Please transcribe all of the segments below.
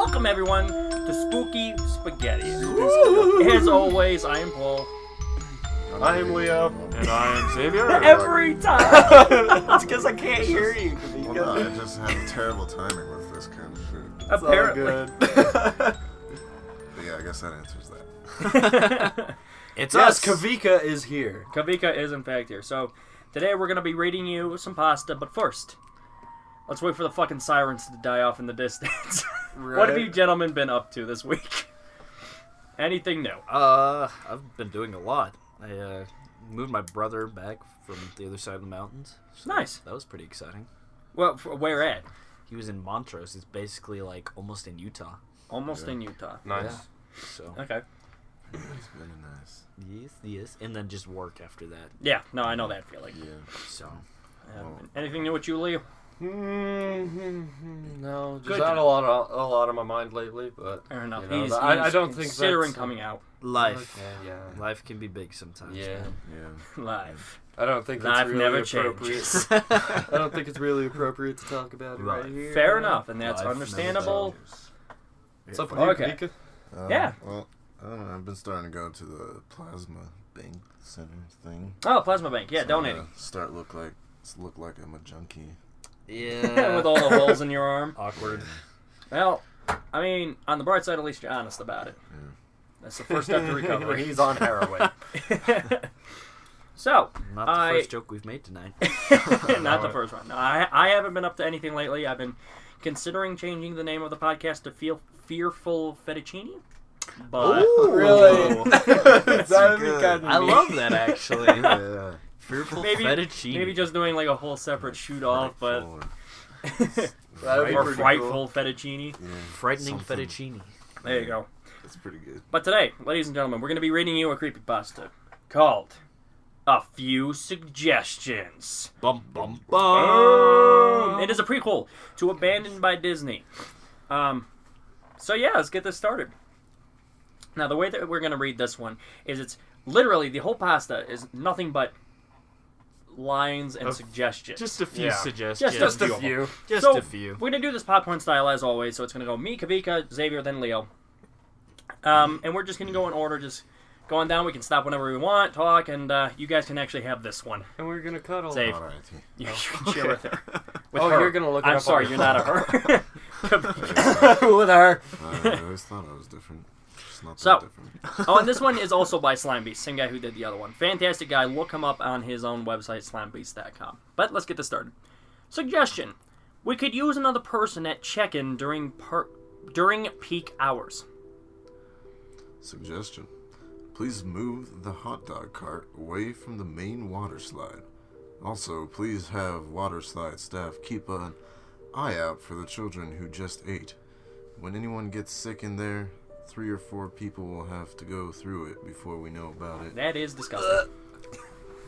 Welcome everyone to Spooky Spaghetti. As always, I am Paul. I am Leo. And I am Xavier. Every time! It's because I can't hear you. Well, no, I just have terrible timing with this kind of shit. Apparently. Good. But yeah, I guess that answers that. It's Yes, us. Kawika is here. Kawika is in fact here. So, today we're going to be reading you some pasta, but first, let's wait for the fucking sirens to die off in the distance. What have you gentlemen been up to this week? Anything new? I've been doing a lot. I moved my brother back from the other side of the mountains. So Nice. That was pretty exciting. Well, where at? He was in Montrose. It's basically like almost in Utah. Almost in Utah. Nice. Yeah. So. Okay. It's very nice. Yes. And then just work after that. Yeah, no, I know that feeling. Yeah. So. Anything new with you, Leo? No, just Good. had a lot on my mind lately, but Fair enough. You know, He's I don't think considering that's, coming out Life. Okay, yeah. Life can be big sometimes. Yeah. Yeah. live. I don't think that's Life really never appropriate. changes. I don't think it's really appropriate to talk about it right here. Fair enough, and that's Life understandable. What's up with you, Okay. Kawika? Yeah. Well, I don't know. I've been starting to go to the plasma bank center thing. Oh, plasma bank. Yeah, So, donating. look like I'm a junkie. Yeah. With all the holes in your arm. Awkward. Well, I mean, on the bright side, at least you're honest about it. Yeah. That's the first step to recovery. He's on heroin. So, Not the first joke we've made tonight. not the first one. No, I haven't been up to anything lately. I've been considering changing the name of the podcast to Fearful Fettuccine. But Ooh, really? That would be good. kind of I love that actually. Yeah. Fearful maybe fettuccine. maybe just doing like a whole separate shoot off, but That would be or pretty frightful fettuccine. Yeah. Frightening Something. fettuccine. There you go. That's pretty good. But today, ladies and gentlemen, we're going to be reading you a creepypasta called A Few Suggestions. Bum bum bum. It is a prequel to Abandoned by Disney. So yeah, let's get this started. Now, the way that we're going to read this one is it's literally, the whole pasta is nothing but lines and suggestions. Just a few Yeah. suggestions. Just Just a a few. Just So, a few. We're going to do this popcorn style as always, so it's going to go me, Kawika, Xavier, then Leo. And we're just going to go in order, just going down. We can stop whenever we want, talk, and you guys can actually have this one. And we're gonna cuddle. Save. All right. You can share with her. With Oh, her. you're gonna look it I'm up sorry, on you're your not a her. With her. I always thought I was different. It's not So- that different. Oh, and this one is also by SlimeBeast, same guy who did the other one. Fantastic guy. Look him up on his own website, SlimeBeast.com. But let's get this started. Suggestion. We could use another person at check-in during peak hours. Suggestion. Please move the hot dog cart away from the main water slide. Also, please have water slide staff keep an eye out for the children who just ate. When anyone gets sick in there, 3 or 4 people will have to go through it before we know about it. That is disgusting.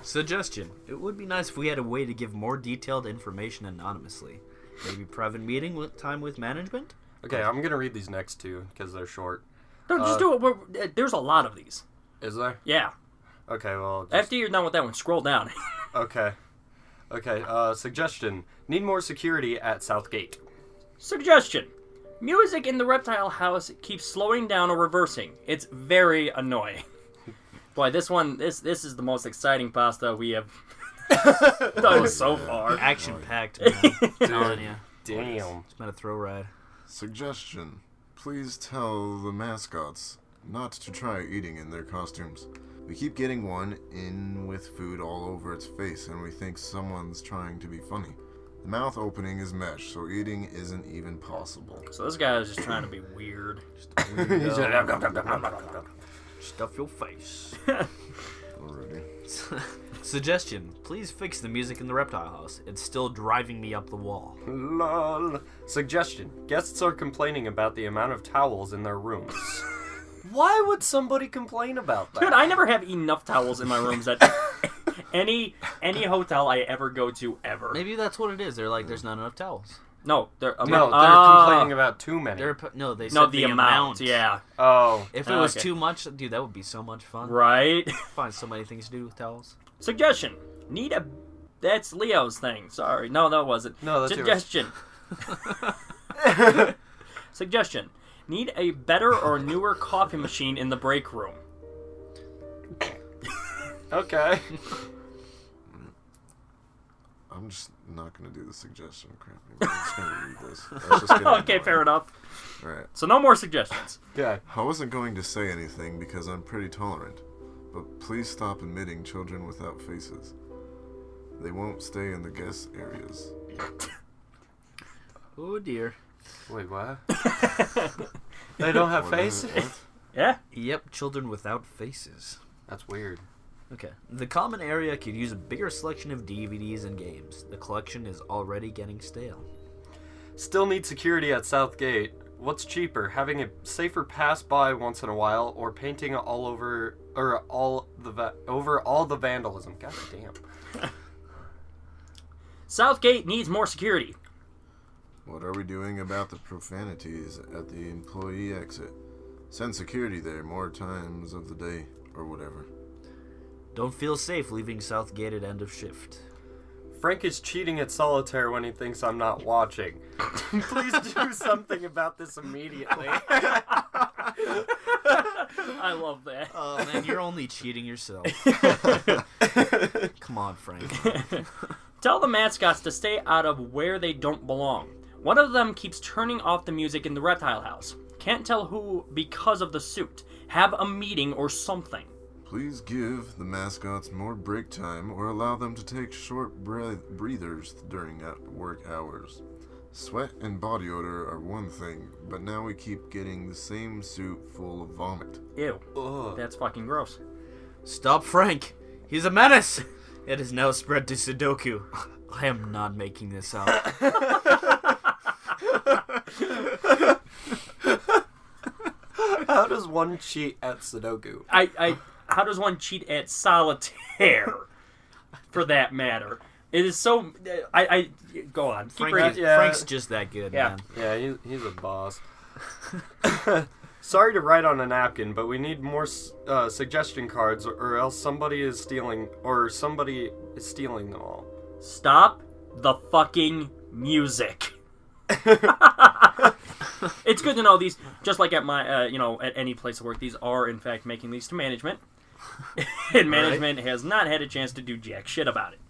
Suggestion. It would be nice if we had a way to give more detailed information anonymously. Maybe private meeting with time with management? Okay, I'm gonna read these next two because they're short. No, just do it. There's a lot of these. Is there? Yeah. Okay, well. Just... After you're done with that one, scroll down. Okay. Suggestion. Need more security at Southgate. Suggestion. Music in the reptile house keeps slowing down or reversing. It's very annoying. Boy, this is the most exciting pasta we have done so far. Action-packed, man. Telling you. Damn. It's been a throw ride. Suggestion. Please tell the mascots not to try eating in their costumes. We keep getting one in with food all over its face, and we think someone's trying to be funny. The mouth opening is mesh, so eating isn't even possible. So this guy is just trying to be weird. Stuff your face. Already. Suggestion. Please fix the music in the reptile house. It's still driving me up the wall. Lol. Suggestion. Guests are complaining about the amount of towels in their rooms. Why would somebody complain about that? Dude, I never have enough towels in my rooms at any hotel I ever go to ever. Maybe that's what it is. They're like, there's not enough towels. No, they're complaining about too many. They said No, the amount. Yeah. Oh. If it was Okay. too much, dude, that would be so much fun. Right. Find so many things to do with towels. Suggestion. That's Leo's thing. Sorry. No, that wasn't. No, that's Suggestion. Suggestion. Need a better or newer coffee machine in the break room. Okay. I'm just not going to do the suggestion crap. I'm just going to read this. That's just gonna Okay, fair enough. Alright. So no more suggestions. Okay. I wasn't going to say anything because I'm pretty tolerant, but please stop admitting children without faces. They won't stay in the guest areas. Oh dear. Wait, what? They don't have What is faces? it? What? Yeah? Yep, children without faces. That's weird. Okay. The common area could use a bigger selection of DVDs and games. The collection is already getting stale. Still need security at South Gate. What's cheaper, having a safer pass by once in a while, or painting all over, or over all the vandalism? God damn. Southgate needs more security. What are we doing about the profanities at the employee exit? Send security there more times of the day, or whatever. Don't feel safe leaving Southgate at end of shift. Frank is cheating at solitaire when he thinks I'm not watching. Please do something about this immediately. I love that. Oh man, you're only cheating yourself. Come on, Frank. Tell the mascots to stay out of where they don't belong. One of them keeps turning off the music in the reptile house. Can't tell who because of the suit. Have a meeting or something. Please give the mascots more break time or allow them to take short breathers during work hours. Sweat and body odor are one thing, but now we keep getting the same suit full of vomit. Ew. Ugh. That's fucking gross. Stop Frank! He's a menace! It has now spread to Sudoku. I am not making this up. How does one cheat at Sudoku? How does one cheat at solitaire? For that matter. It is so... Go on. Keep reading. Frank's just that good, Yeah. man. Yeah, he's a boss. Sorry to write on a napkin, but we need more suggestion cards, or else somebody is stealing them all. Stop the fucking music. It's good to know these, just like at my, at any place of work, these are, in fact, making these to management. And management has not had a chance to do jack shit about it.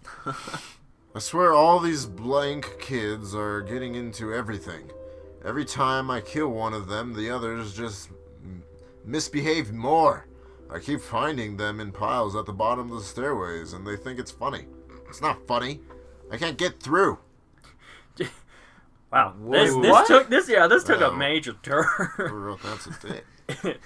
I swear all these blank kids are getting into everything. Every time I kill one of them, the others just misbehave more. I keep finding them in piles at the bottom of the stairways, and they think it's funny. It's not funny. I can't get through. Wow, Whoa, this took a major turn. Who wrote that today?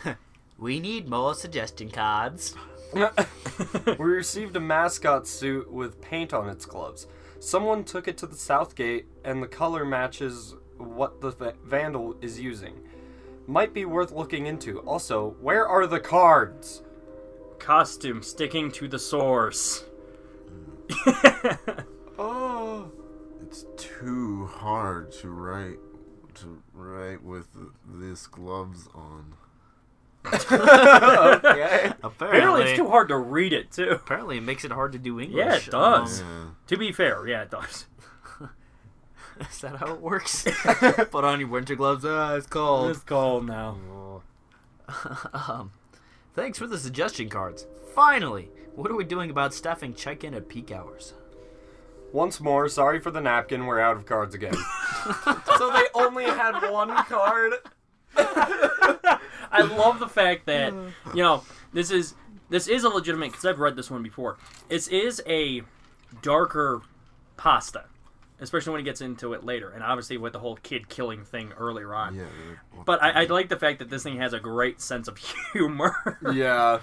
We need more suggestion cards. We received a mascot suit with paint on its gloves. Someone took it to the South Gate, and the color matches what the vandal is using. Might be worth looking into. Also, where are the cards? Costume sticking to the source. Oh. It's too hard to write with this gloves on. Okay. Apparently it's too hard to read it, too. Apparently it makes it hard to do English. Yeah, it does. Yeah. To be fair, yeah, it does. Is that how it works? Put on your winter gloves. It's cold. It's cold now. Thanks for the suggestion cards. Finally! What are we doing about staffing check-in at peak hours? Once more, sorry for the napkin, we're out of cards again. So they only had one card? I love the fact that, this is a legitimate, because I've read this one before. This is a darker pasta, especially when it gets into it later, and obviously with the whole kid killing thing earlier on. Yeah. But I like the fact that this thing has a great sense of humor. Yeah.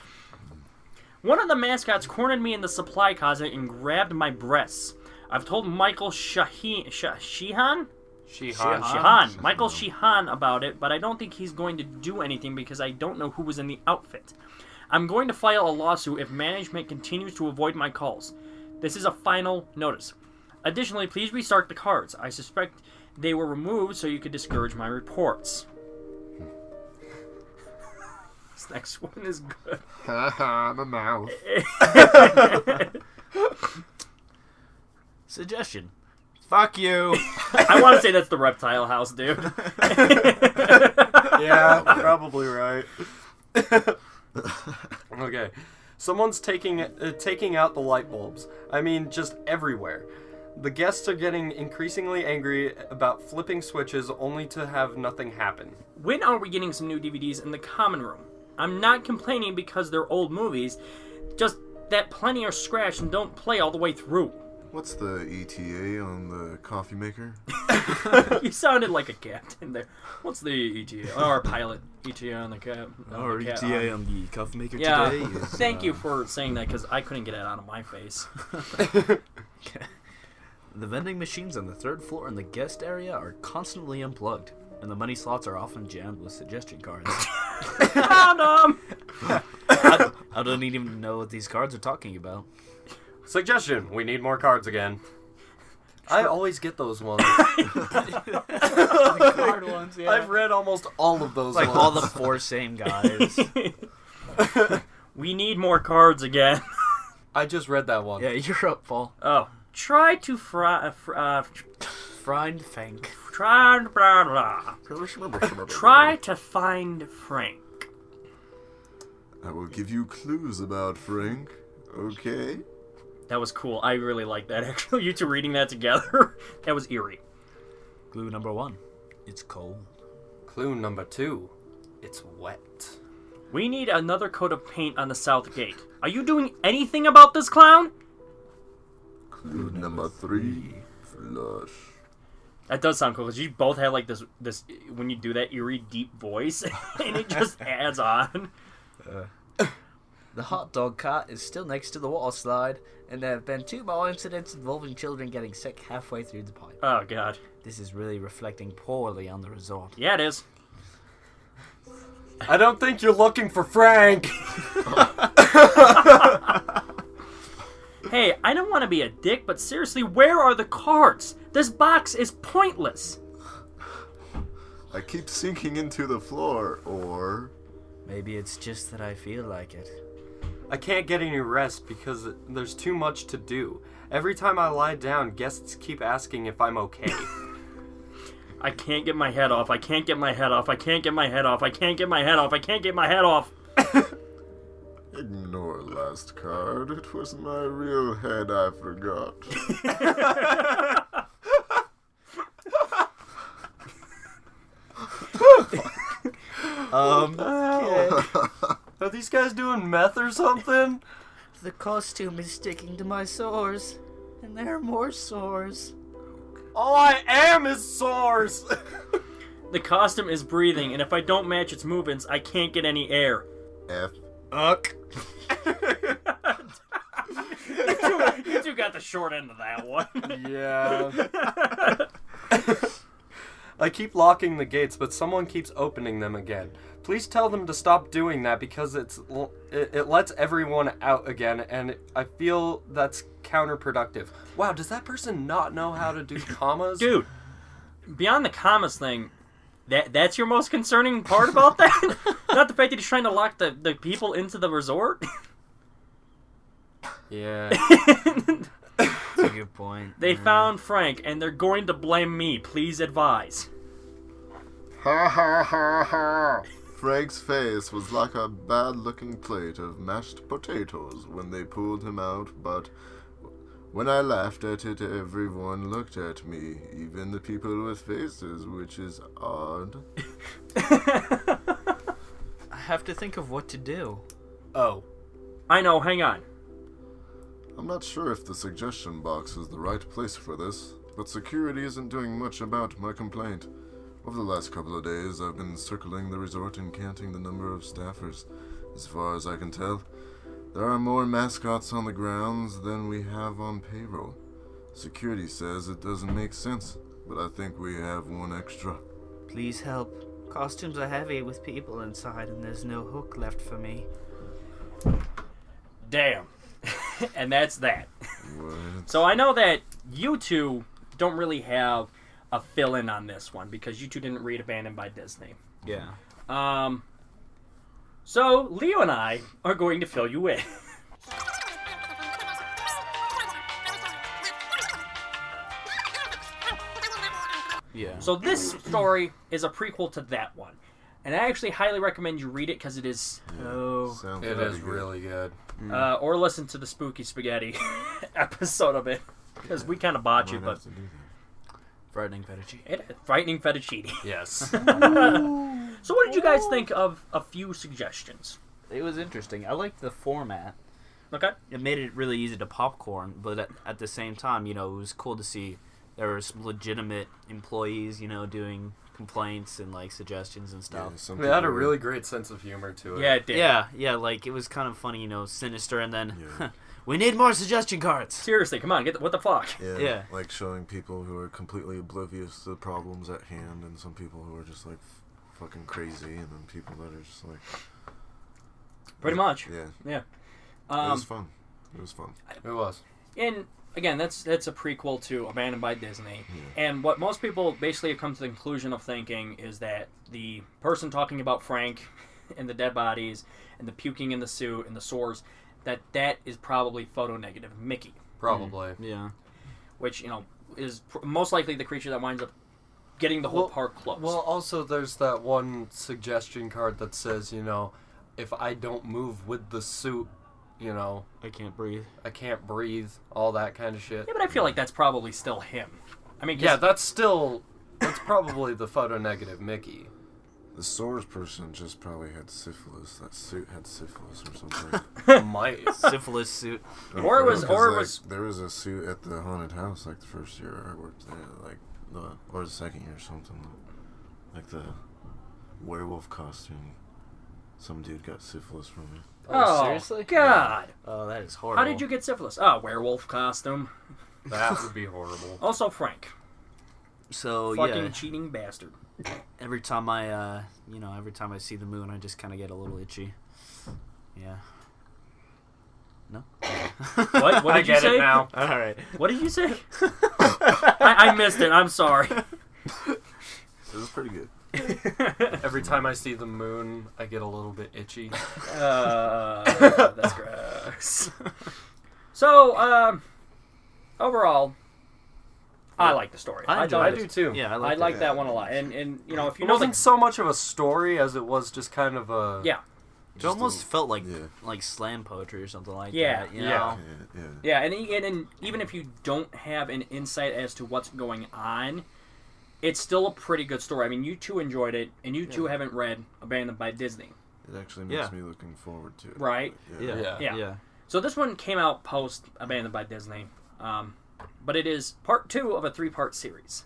One of the mascots cornered me in the supply closet and grabbed my breasts. I've told Michael Sheehan, Michael Sheehan about it, but I don't think he's going to do anything because I don't know who was in the outfit. I'm going to file a lawsuit if management continues to avoid my calls. This is a final notice. Additionally, please restart the cards. I suspect they were removed so you could discourage my reports. This next one is good. Haha, my mouth. Suggestion. Fuck you. I want to say that's the reptile house, dude. Yeah, probably right. Okay. Someone's taking out the light bulbs. I mean, just everywhere. The guests are getting increasingly angry about flipping switches only to have nothing happen. When are we getting some new DVDs in the common room? I'm not complaining because they're old movies, just that plenty are scratched and don't play all the way through. What's the ETA on the coffee maker? You sounded like a captain there. What's the ETA? Our pilot. ETA on the cap. Our ETA on the coffee maker Yeah, today is... thank you for saying that because I couldn't get it out of my face. The vending machines on the third floor in the guest area are constantly unplugged, and the money slots are often jammed with suggestion cards. Found 'em! I don't even know what these cards are talking about. Suggestion, we need more cards again. I always get those ones. The card ones, yeah. I've read almost all of those It's like ones. all the four same guys. We need more cards again. I just read that one. Yeah, you're up, Paul. Oh. Try to Find Fank. try blah, blah. Try to find Frank. I will give you clues about Frank, okay? That was cool. I really like that, actually. You two reading that together. That was eerie. Clue number 1. It's cold. Clue number 2. It's wet. We need another coat of paint on the south gate. Are you doing anything about this clown? Clue number 3. Flush. That does sound cool, because you both have, like, this, when you do that eerie, deep voice, and it just adds on. The hot dog cart is still next to the water slide, and there have been 2 more incidents involving children getting sick halfway through the pipe. Oh, God. This is really reflecting poorly on the resort. Yeah, it is. I don't think you're looking for Frank. Hey, I don't want to be a dick, but seriously, where are the cards? This box is pointless. I keep sinking into the floor, or... Maybe it's just that I feel like it. I can't get any rest because there's too much to do. Every time I lie down, guests keep asking if I'm okay. I can't get my head off. I can't get my head off. I can't get my head off. I can't get my head off. I can't get my head off. Ignore last card. It was my real head I forgot. Are these guys doing meth or something? The costume is sticking to my sores, and there are more sores. All I am is sores. The costume is breathing, and if I don't match its movements, I can't get any air. F. Uck. You two got the short end of that one. Yeah. I keep locking the gates, but someone keeps opening them again. Please tell them to stop doing that because it lets everyone out again, and I feel that's counterproductive. Wow, does that person not know how to do commas? Dude, beyond the commas thing, that's your most concerning part about that? Not the fact that he's trying to lock the people into the resort? Yeah. That's a good point. They found Frank, and they're going to blame me. Please advise. Ha ha ha ha! Frank's face was like a bad-looking plate of mashed potatoes when they pulled him out, but when I laughed at it, everyone looked at me, even the people with faces, which is odd. I have to think of what to do. Oh. I know, hang on. I'm not sure if the suggestion box is the right place for this, but security isn't doing much about my complaint. Over the last couple of days, I've been circling the resort and counting the number of staffers. As far as I can tell, there are more mascots on the grounds than we have on payroll. Security says it doesn't make sense, but I think we have one extra. Please help. Costumes are heavy with people inside, and there's no hook left for me. Damn. And that's that. What? So I know that you two don't really have a fill-in on this one because you two didn't read Abandoned by Disney. Yeah. So Leo and I are going to fill you in. Yeah. So this story is a prequel to that one. And I actually highly recommend you read it because it is so... Sounds It very is good. really good. or listen to the Spooky Spaghetti episode of it. Because we kind of botch Might it, have but... to do that. Frightening fettuccine. Frightening fettuccine. Yes. So what did you guys think of a few suggestions? It was interesting. I liked the format. Okay. It made it really easy to popcorn, but at the same time, it was cool to see there were some legitimate employees, doing complaints and like suggestions and stuff. Yeah, some It had a people were- really great sense of humor to it. Yeah, it did. Yeah, like it was kind of funny, sinister, and then we need more suggestion cards. Seriously, come on, what the fuck? Yeah. Like showing people who are completely oblivious to the problems at hand, and some people who are just like fucking crazy, and then people that are just like. Pretty much. Yeah. Yeah. It was fun. It was fun. It was. And again, that's a prequel to Abandoned by Disney. And what most people basically have come to the conclusion of thinking is that the person talking about Frank and the dead bodies and the puking in the suit and the sores, that is probably photo negative Mickey, Probably. Yeah. which is most likely the creature that winds up getting the whole park closed. Well, also there's that one suggestion card that says, if I don't move with the suit, I can't breathe. I can't breathe, all that kind of shit. yeah, but I feel like that's probably still him. I mean, 'cause- Yeah, that's probably the photo negative Mickey. The sores person just probably had syphilis. That suit had syphilis or something. Might. Syphilis suit. Or it was- There was a suit at the haunted house like the first year I worked there, or the second year or something. Like the werewolf costume. Some dude got syphilis from it. Oh, seriously? God. Oh, that is horrible. How did you get syphilis? Oh, werewolf costume. That would be horrible. Also Frank. So Fucking cheating bastard. every time I see the moon, I just kind of get a little itchy. Yeah. No. What? What I did you get say? it now. All right. What did you say? I missed it. I'm sorry. It was pretty good. Every time I see the moon, I get a little bit itchy. That's gross. So, overall, I like the story. I enjoyed I it. do too. Yeah, I like it. that one a lot. And if you It know wasn't so much of a story as it was just kind of a... yeah. It almost felt like yeah. slam poetry or something like Yeah. that. You Yeah. know? Yeah, and even if you don't have an insight as to what's going on, it's still a pretty good story. I mean, you two enjoyed it, and you two haven't read Abandoned by Disney, It actually makes me looking forward to it. right? Yeah. Yeah. So this one came out post Abandoned by Disney, but it is part 2 of a 3-part series.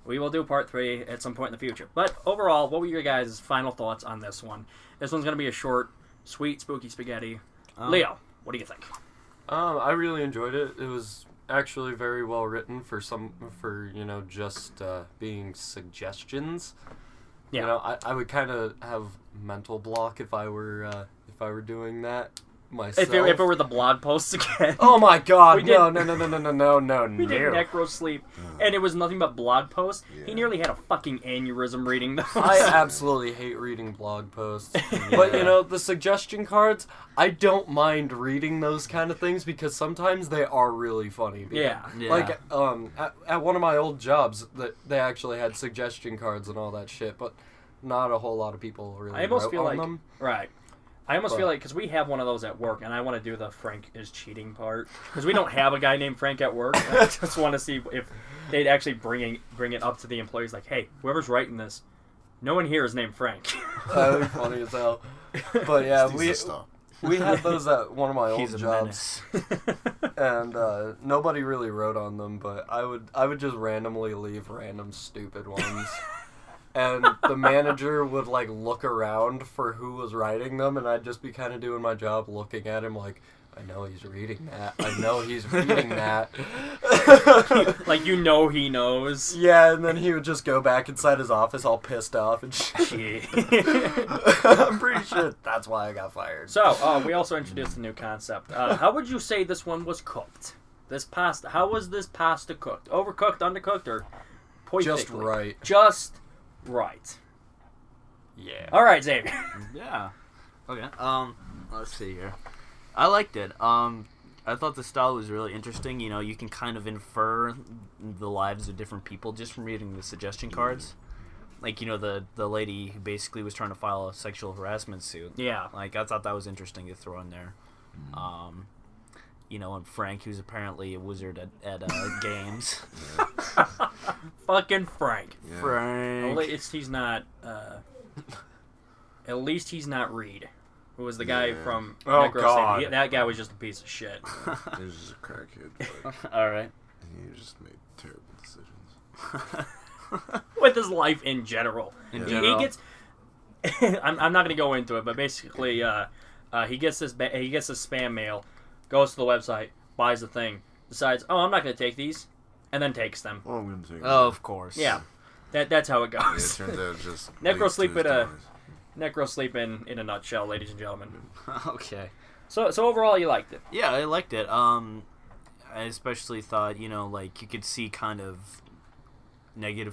We will do part 3 at some point in the future. But overall, what were your guys' final thoughts on this one? This one's going to be a short, sweet, spooky spaghetti. Leo, what do you think? I really enjoyed it. It was actually very well written for just being suggestions. Yeah. I would kind of have mental block if I were doing that myself. If it were the blog posts again. Oh my God! We did- No! We did Necro Sleep, and it was nothing but blog posts. He nearly had a fucking aneurysm reading those. I absolutely hate reading blog posts. But, the suggestion cards, I don't mind reading those kind of things because sometimes they are really funny. Yeah. Like, at one of my old jobs, that they actually had suggestion cards and all that shit, but not a whole lot of people really I almost wrote feel on like them. right. I almost feel like because we have one of those at work, and I want to do the Frank is cheating part because we don't have a guy named Frank at work. I just want to see if they'd actually bring it up to the employees, like, hey, whoever's writing this, no one here is named Frank. That would be funny as hell. But yeah, Needs to stop. we had those at one of my old He's a jobs. And nobody really wrote on them, but I would just randomly leave random stupid ones. And the manager would look around for who was writing them, and I'd just be kind of doing my job looking at him like, I know he's reading that. I know he's reading that. Like, he knows. Yeah, and then he would just go back inside his office all pissed off and shit. I'm pretty sure that's why I got fired. So, we also introduced a new concept. How would you say this one was cooked? This pasta. How was this pasta cooked? Overcooked, undercooked, or Just perfectly? right. Just right. Yeah. All right, Xavier. Yeah. Okay. Let's see here. I liked it. I thought the style was really interesting. You can kind of infer the lives of different people just from reading the suggestion cards. like, you know, the lady who basically was trying to file a sexual harassment suit. Yeah. Like, I thought that was interesting to throw in there. You know, and Frank, who's apparently a wizard at games. Fucking Frank. Yeah. Frank. At least he's not. At least he's not Reed, who was the guy from Oh, Necro God. City. That guy was just a piece of shit. He was just a crackhead. But All right. he just made terrible decisions. With his life in general. In He general. gets. I'm not going to go into it, but basically, he gets this spam mail, goes to the website, buys the thing, decides, oh, I'm not going to take these, and then takes them. Well, I'm gonna take. Oh, of course. Yeah, that's how it Yeah, it goes. turns out just Necro leads sleep to his in a- demise. Necro sleep in a nutshell, ladies and gentlemen. Okay. So overall, you liked it. Yeah, I liked it. I especially thought, you know, like, you could see kind of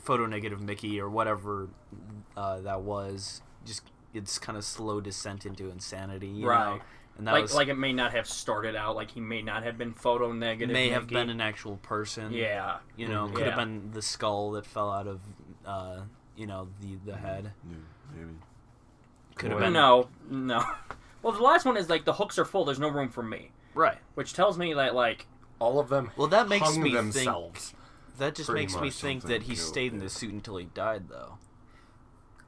photo negative Mickey or whatever that was. Just its kind of slow descent into insanity, you Right. know? And that Like it may not have started out, like he may not have been photo negative. may have Mickey. been an actual person. Yeah. You know, could Yeah. have been the skull that fell out of, you know, the head. Yeah, maybe. Could have Well, been. No. Well, the last one is like the hooks are full. There's no room for me, Right. which tells me that like All of them Well, that makes hung me themselves. think. That just Pretty makes me much think something that he killed stayed in it. the suit until he died, though.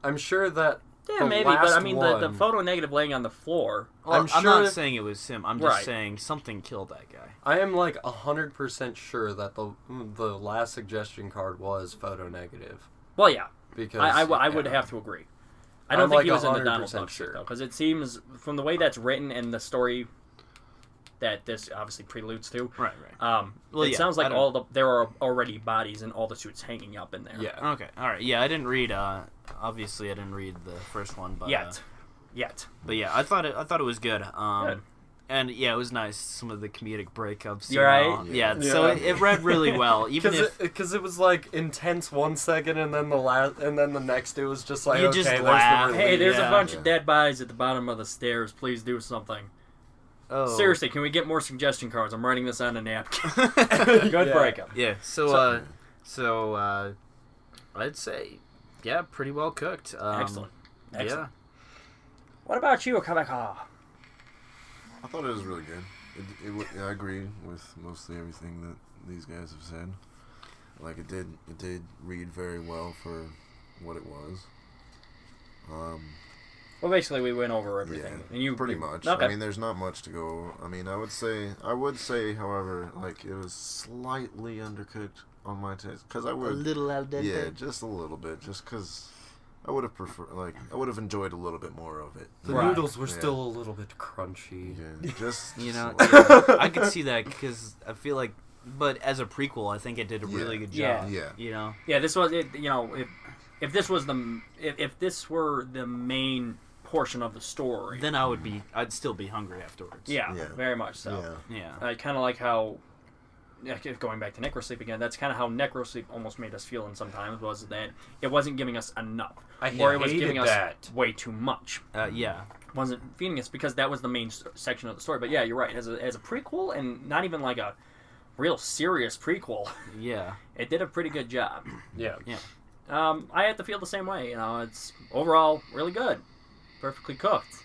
I'm sure that yeah the maybe, but last I mean the one- photo negative laying on the floor. Well, I'm I'm sure not if- saying it was him. I'm just Right. saying something killed that guy. I am like 100% sure that the last suggestion card was photo negative Well, yeah, because I would yeah. have to agree. I don't I'm, think like, he was in the 100% Donald Duck sure. shit though, because it seems from the way that's written and the story that this obviously preludes to. Right. Well, It yeah, sounds I like don't- there are already bodies in all the suits hanging up in there. Yeah. Okay. All right. Yeah, I didn't read. Obviously, I didn't read the first one, but Yet. But yeah, I thought it was good. Good. And yeah, it was nice. Some of the comedic breakups. You're right. Yeah. Yeah. So it read really well, even if Because it was like intense 1 second and then the next it was just like You okay, just there's laugh. the Hey, there's Yeah. a bunch Yeah. of dead bodies at the bottom of the stairs. Please do something. oh. Seriously, can we get more suggestion cards? I'm writing this on a napkin. Good Yeah. breakup. Yeah. So I'd say yeah, pretty well cooked. Excellent. Yeah. What about you, Kawika? I thought it was really good. I agree with mostly everything that these guys have said. Like it did read very well for what it was. Well, basically, we went over everything. Yeah, And you pretty much. Okay. I mean, there's not much to go over. I mean, I would say, however, like it was slightly undercooked on my taste because I would little al dente. yeah, just a little bit, just because I would have preferred, like, I would have enjoyed a little bit more of it. The Right. noodles were Yeah. still a little bit crunchy. Yeah, just You know, just- I could see that because I feel like, but as a prequel, I think it did a really good Yeah. job. Yeah. You know. Yeah, this was it. You know, if this was if this were the main portion of the story, Then I'd still be hungry afterwards. yeah, Yeah. very much so. yeah. Yeah. I kind of like how, going back to Necrosleep again, that's kind of how Necrosleep almost made us feel in sometimes, was that it wasn't giving us enough. Or it was hated giving us that. way too much. Yeah. Wasn't feeding us because that was the main section of the story. But yeah, you're right. As a prequel, and not even like a real serious prequel, Yeah. it did a pretty good job. Yeah. I have to feel the same way. You know, it's overall really good. Perfectly cooked.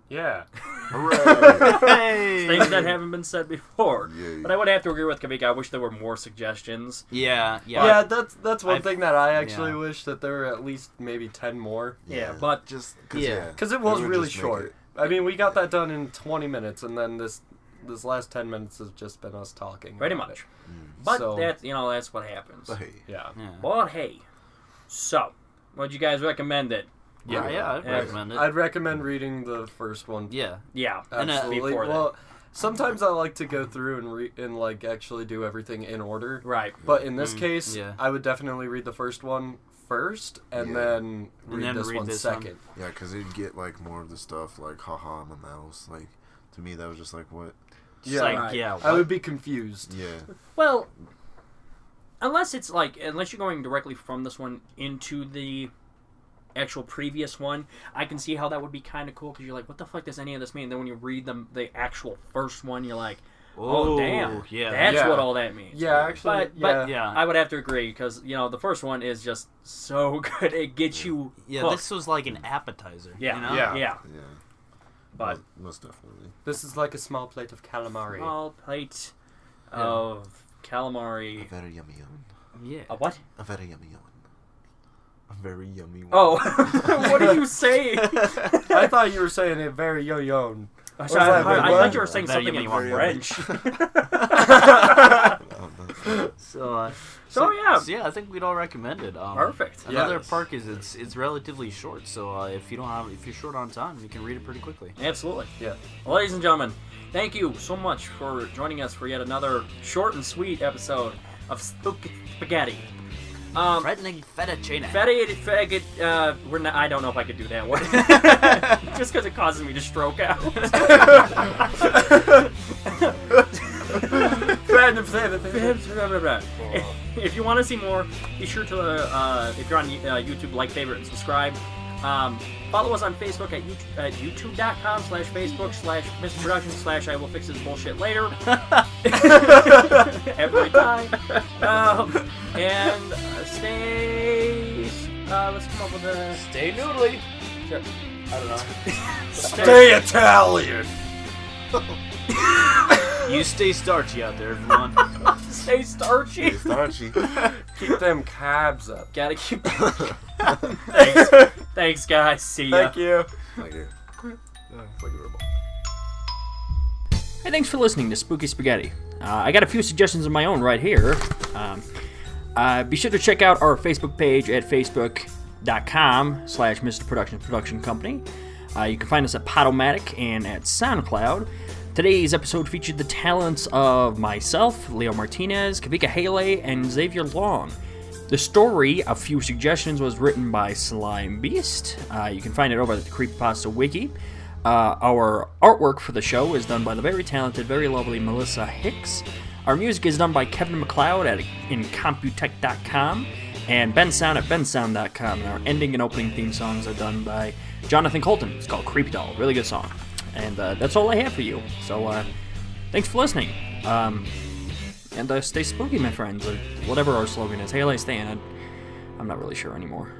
Yeah. Hooray! Things that haven't been said before. Yeah. But I would have to agree with Kawika. I wish there were more suggestions. Yeah. Yeah, that's one I've- thing that I actually yeah. wish that there were at least maybe 10 more. Yeah, but just cause, Yeah. Because it was would really just make short. it- I mean, we got that done in 20 minutes, and then this last 10 minutes has just been us talking. pretty about much. it. But So- that's what happens. But hey, Yeah. Yeah. But hey, so would you guys recommend it? Yeah. Yeah. I'd Yeah. recommend it. I'd recommend reading the first one. Yeah. Yeah, And, Absolutely. before that. Well, sometimes I like to go through and like actually do everything in order. right. But in this case, yeah. I would definitely read the first one first, and Yeah. then read then this read one this second. yeah, because you'd get like more of the stuff like haha I'm a mouse. Like to me that was just like what? Just Yeah. like, Right. yeah. I what? would be confused. Yeah, Well, unless you're going directly from this one into the actual previous one, I can see how that would be kind of cool because you're like, what the fuck does any of this mean? And then when you read the actual first one, you're like, Oh, damn. Yeah. That's Yeah. what all that means. Yeah, actually, But Yeah. I would have to agree because, the first one is just so good. It gets you Yeah, hooked. this was like an appetizer. Yeah. You know? Yeah. Yeah. Yeah. But Most definitely. This is like a small plate of calamari. small plate of calamari. A very yummy one. Yeah. A what? A very yummy one. A very yummy one. Oh, what did you say? I thought you were saying it very yo-yo. I that? I What? thought you were saying Very something in yummy one. French. So yeah. So yeah, I think we'd all recommend it. Perfect. Another Yes. perk is it's relatively short, so if you're short on time, you can read it pretty quickly. Absolutely. Yeah. Well, ladies and gentlemen, thank you so much for joining us for yet another short and sweet episode of Spooky Spaghetti. Threatening fettuccine. We're not, I don't know if I could do that one. Just because it causes me to stroke out. If you want to see more, be sure to, if you're on YouTube, like, favorite, and subscribe. Follow us on Facebook at youtube.com/Facebook/MrProduction/ I will fix this bullshit later. Every time. And stay. Let's come up with a. Stay noodly. Sure. I don't know. Stay Italian! You stay starchy out there, everyone. Stay starchy. It's starchy. Keep them cabs up. Gotta keep. Thanks, guys. See ya. Thank you. Thank you. Thank you very much. Hey, thanks for listening to Spooky Spaghetti. I got a few suggestions of my own right here. Be sure to check out our Facebook page at facebook.com/Mr. Production Company. You can find us at Podomatic and at SoundCloud. Today's episode featured the talents of myself, Leo Martinez, Kawika Haley, and Xavier Long. The story, A Few Suggestions, was written by SlimeBeast. You can find it over at the Creepypasta Wiki. Our artwork for the show is done by the very talented, very lovely Melissa Hicks. Our music is done by Kevin MacLeod at Incomputech.com and Ben Sound at bensound.com. And our ending and opening theme songs are done by Jonathan Colton. It's called Creepy Doll. Really good song. And that's all I have for you. So thanks for listening. And stay spooky, my friends, or whatever our slogan is. Hail I stand. I'm not really sure anymore.